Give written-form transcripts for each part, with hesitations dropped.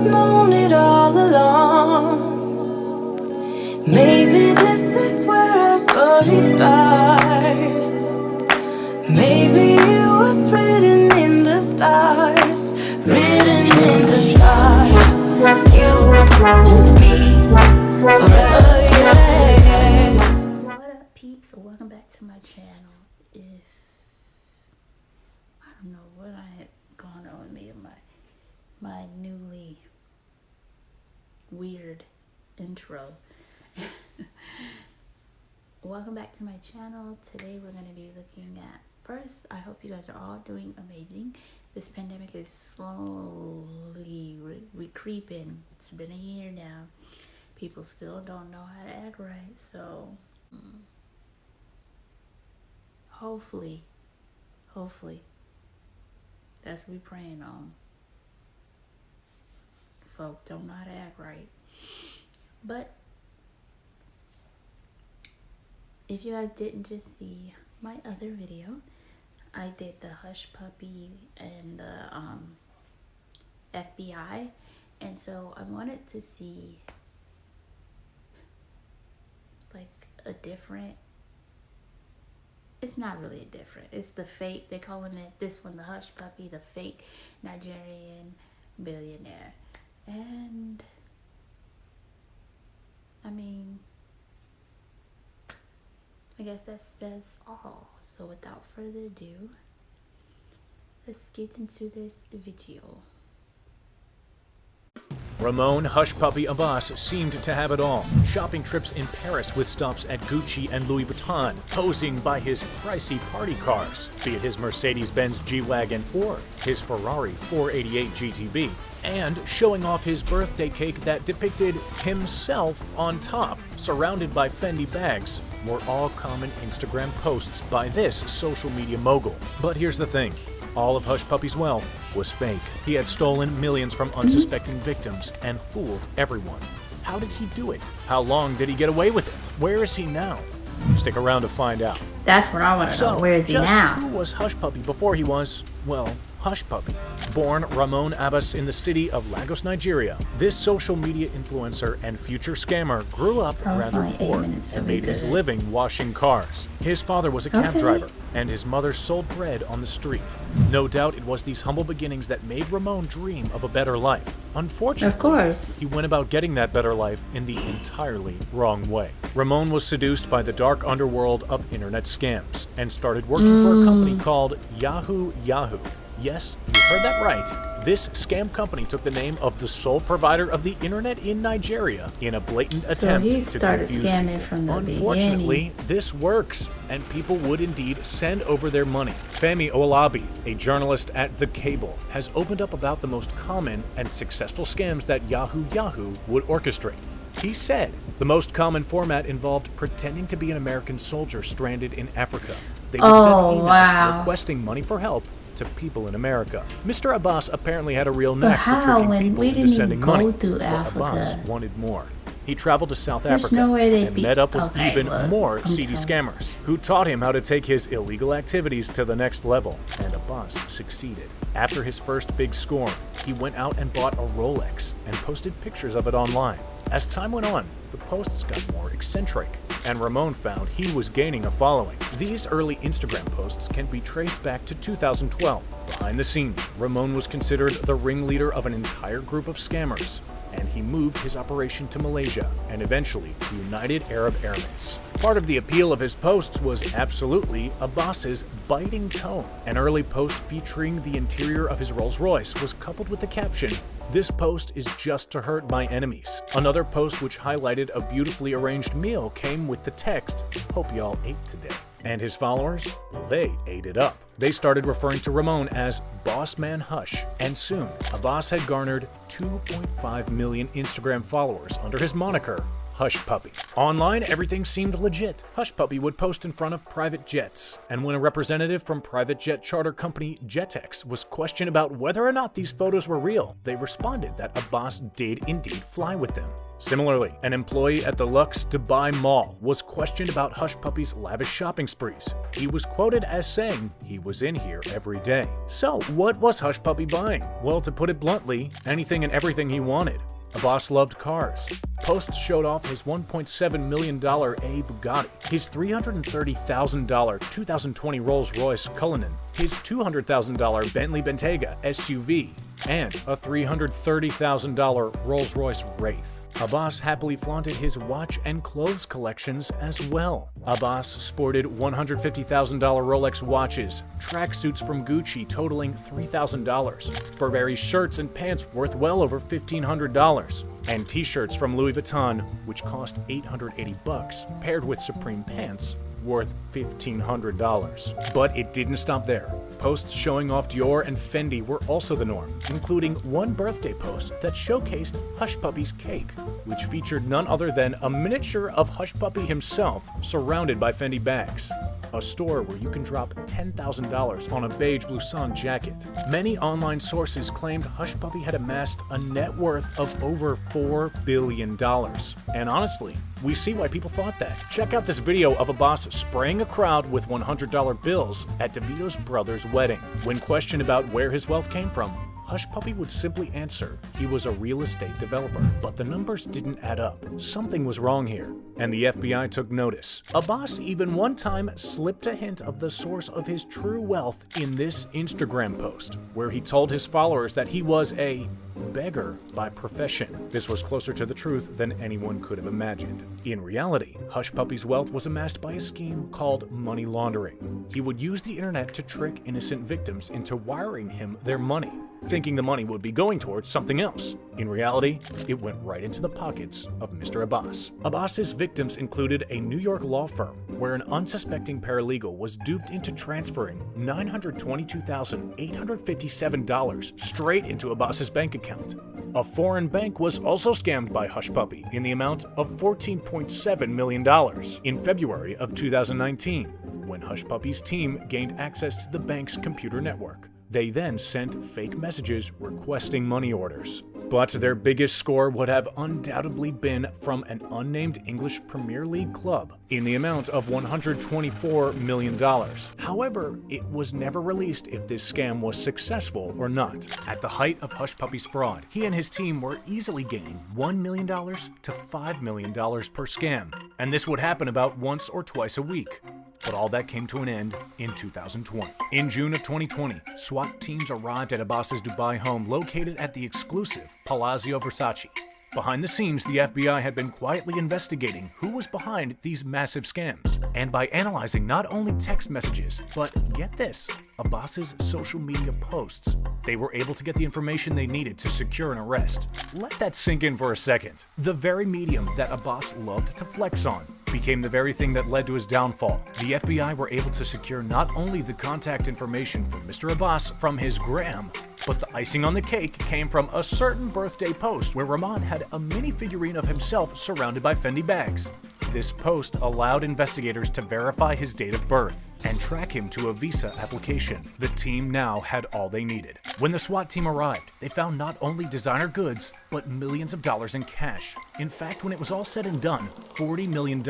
has known it all along. Maybe this is where our story starts. Maybe it was written in the stars, written in the stars. You, me, forever, yeah. What up, peeps? Welcome back to my channel. If I don't know what I had going on with me and my newly weird intro. Welcome back to my channel. Today we're going to be looking at, first, I hope you guys are all doing amazing. This pandemic is slowly creeping. It's been a year now. People still don't know how to act right, so hopefully that's what we're praying on. Folks don't know how to act right. But if you guys didn't just see my other video, I did the Hushpuppi and the FBI, and so I wanted to see like a different, it's not really a different, it's the fake, they're calling it this one the Hushpuppi, the fake Nigerian billionaire. And I mean, I guess that says all. So without further ado, let's get into this video. Ramon Hushpuppi Abbas seemed to have it all. Shopping trips in Paris with stops at Gucci and Louis Vuitton, posing by his pricey party cars, be it his Mercedes-Benz G-Wagon or his Ferrari 488 GTB, and showing off his birthday cake that depicted himself on top, surrounded by Fendi bags, were all common Instagram posts by this social media mogul. But here's the thing. All of Hushpuppi's wealth was fake. He had stolen millions from unsuspecting victims and fooled everyone. How did he do it? How long did he get away with it? Where is he now? Stick around to find out. That's what I want to know. Where is he now? Who was Hushpuppi before he was, well, Hushpuppi? Born Ramon Abbas in the city of Lagos, Nigeria, this social media influencer and future scammer grew up rather poor and made his living washing cars. His father was a cab driver, and his mother sold bread on the street. No doubt it was these humble beginnings that made Ramon dream of a better life. Unfortunately, of course, he went about getting that better life in the entirely wrong way. Ramon was seduced by the dark underworld of internet scams and started working for a company called Yahoo Yahoo. Yes, you heard that right. This scam company took the name of the sole provider of the internet in Nigeria in a blatant attempt to confuse people. From the Unfortunately, beginning. this works, and people would indeed send over their money. Femi Olabi, a journalist at The Cable, has opened up about the most common and successful scams that Yahoo Yahoo would orchestrate. He said the most common format involved pretending to be an American soldier stranded in Africa. They would send emails requesting money for help to people in America. Mr. Abbas apparently had a real knack for tricking people into sending money, but Abbas wanted more. He traveled to South Africa and met up with even more seedy scammers who taught him how to take his illegal activities to the next level, and Abbas succeeded. After his first big score, he went out and bought a Rolex and posted pictures of it online. As time went on, the posts got more eccentric, and Ramon found he was gaining a following. These early Instagram posts can be traced back to 2012. Behind the scenes, Ramon was considered the ringleader of an entire group of scammers, and he moved his operation to Malaysia and eventually the United Arab Emirates. Part of the appeal of his posts was absolutely Abbas's biting tone. An early post featuring the interior of his Rolls-Royce was coupled with the caption, "This post is just to hurt my enemies." Another post which highlighted a beautifully arranged meal came with the text, "Hope y'all ate today." And his followers? Well, they ate it up. They started referring to Ramon as Boss Man Hush, and soon Abbas had garnered 2.5 million Instagram followers under his moniker Hushpuppi. Online, everything seemed legit. Hushpuppi would post in front of private jets, and when a representative from private jet charter company Jetex was questioned about whether or not these photos were real, they responded that Abbas did indeed fly with them. Similarly, an employee at the Lux Dubai Mall was questioned about Hushpuppi's lavish shopping sprees. He was quoted as saying he was in here every day. So, what was Hushpuppi buying? Well, to put it bluntly, anything and everything he wanted. Abbas loved cars. Posts showed off his $1.7 million A Bugatti, his $330,000 2020 Rolls-Royce Cullinan, his $200,000 Bentley Bentayga SUV, and a $330,000 Rolls-Royce Wraith. Abbas happily flaunted his watch and clothes collections as well. Abbas sported $150,000 Rolex watches, tracksuits from Gucci totaling $3,000, Burberry shirts and pants worth well over $1,500, and t-shirts from Louis Vuitton, which cost $880, paired with Supreme pants worth $1,500. But it didn't stop there. Posts showing off Dior and Fendi were also the norm, including one birthday post that showcased Hushpuppi's cake, which featured none other than a miniature of Hushpuppi himself surrounded by Fendi bags. A store where you can drop $10,000 on a beige blouson jacket. Many online sources claimed Hushpuppi had amassed a net worth of over $4 billion. And honestly, we see why people thought that. Check out this video of Abbas spraying a crowd with $100 bills at DeVito's brother's wedding. When questioned about where his wealth came from, Hushpuppi would simply answer he was a real estate developer. But the numbers didn't add up. Something was wrong here, and the FBI took notice. Abbas even one time slipped a hint of the source of his true wealth in this Instagram post, where he told his followers that he was a beggar by profession. This was closer to the truth than anyone could have imagined. In reality, Hushpuppi's wealth was amassed by a scheme called money laundering. He would use the internet to trick innocent victims into wiring him their money, thinking the money would be going towards something else. In reality, it went right into the pockets of Mr. Abbas. Abbas's victims included a New York law firm where an unsuspecting paralegal was duped into transferring $922,857 straight into Abbas's bank account. A foreign bank was also scammed by Hushpuppi in the amount of $14.7 million in February of 2019, when Hushpuppi's team gained access to the bank's computer network. They then sent fake messages requesting money orders. But their biggest score would have undoubtedly been from an unnamed English Premier League club in the amount of $124 million. However, it was never released if this scam was successful or not. At the height of Hushpuppi's fraud, he and his team were easily gaining $1 million to $5 million per scam, and this would happen about once or twice a week. But all that came to an end in 2020. In June of 2020, SWAT teams arrived at Abbas's Dubai home located at the exclusive Palazzo Versace. Behind the scenes, the FBI had been quietly investigating who was behind these massive scams. And by analyzing not only text messages, but get this, Abbas's social media posts, they were able to get the information they needed to secure an arrest. Let that sink in for a second. The very medium that Abbas loved to flex on became the very thing that led to his downfall. The FBI were able to secure not only the contact information from Mr. Abbas from his gram, but the icing on the cake came from a certain birthday post where Rahman had a mini figurine of himself surrounded by Fendi bags. This post allowed investigators to verify his date of birth and track him to a visa application. The team now had all they needed. When the SWAT team arrived, they found not only designer goods, but millions of dollars in cash. In fact, when it was all said and done, $40 million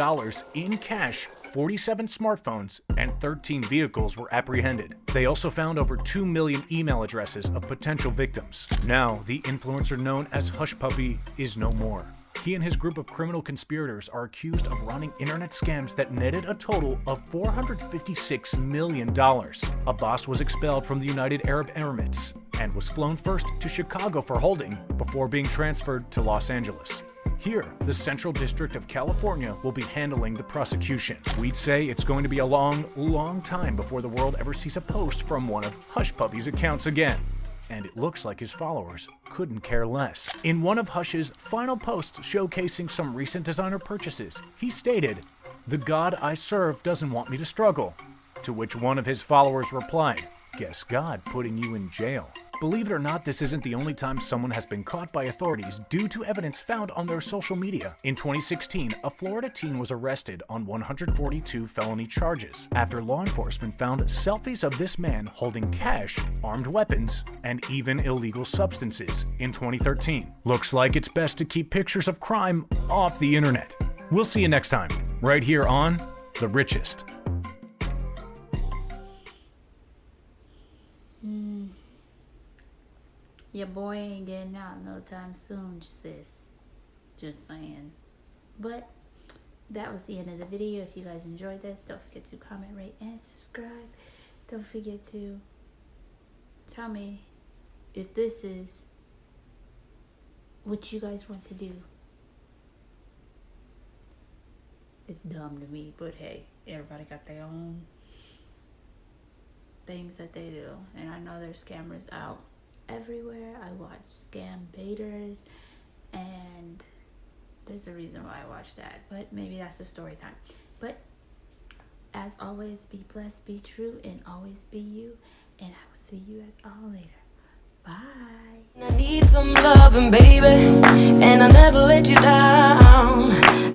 in cash, 47 smartphones, and 13 vehicles were apprehended. They also found over 2 million email addresses of potential victims. Now, the influencer known as Hushpuppi is no more. He and his group of criminal conspirators are accused of running internet scams that netted a total of $456 million. Abbas was expelled from the United Arab Emirates and was flown first to Chicago for holding before being transferred to Los Angeles. Here, the Central District of California will be handling the prosecution. We'd say it's going to be a long, long time before the world ever sees a post from one of Hushpuppi's accounts again. And it looks like his followers couldn't care less. In one of Hush's final posts showcasing some recent designer purchases, he stated, "The God I serve doesn't want me to struggle." To which one of his followers replied, "Guess God putting you in jail." Believe it or not, this isn't the only time someone has been caught by authorities due to evidence found on their social media. In 2016, a Florida teen was arrested on 142 felony charges after law enforcement found selfies of this man holding cash, armed weapons, and even illegal substances in 2013. Looks like it's best to keep pictures of crime off the internet. We'll see you next time, right here on The Richest. Your boy ain't getting out no time soon, sis. Just saying. But that was the end of the video. If you guys enjoyed this, don't forget to comment, rate, and subscribe. Don't forget to tell me if this is what you guys want to do. It's dumb to me, but hey, everybody got their own things that they do. And I know there's scammers out everywhere. I watch scam baiters, and there's a reason why I watch that, but maybe that's a story time. But as always, be blessed, be true, and always be you, and I will see you guys all later. Bye. I need some loving, baby, and I'll never let you down.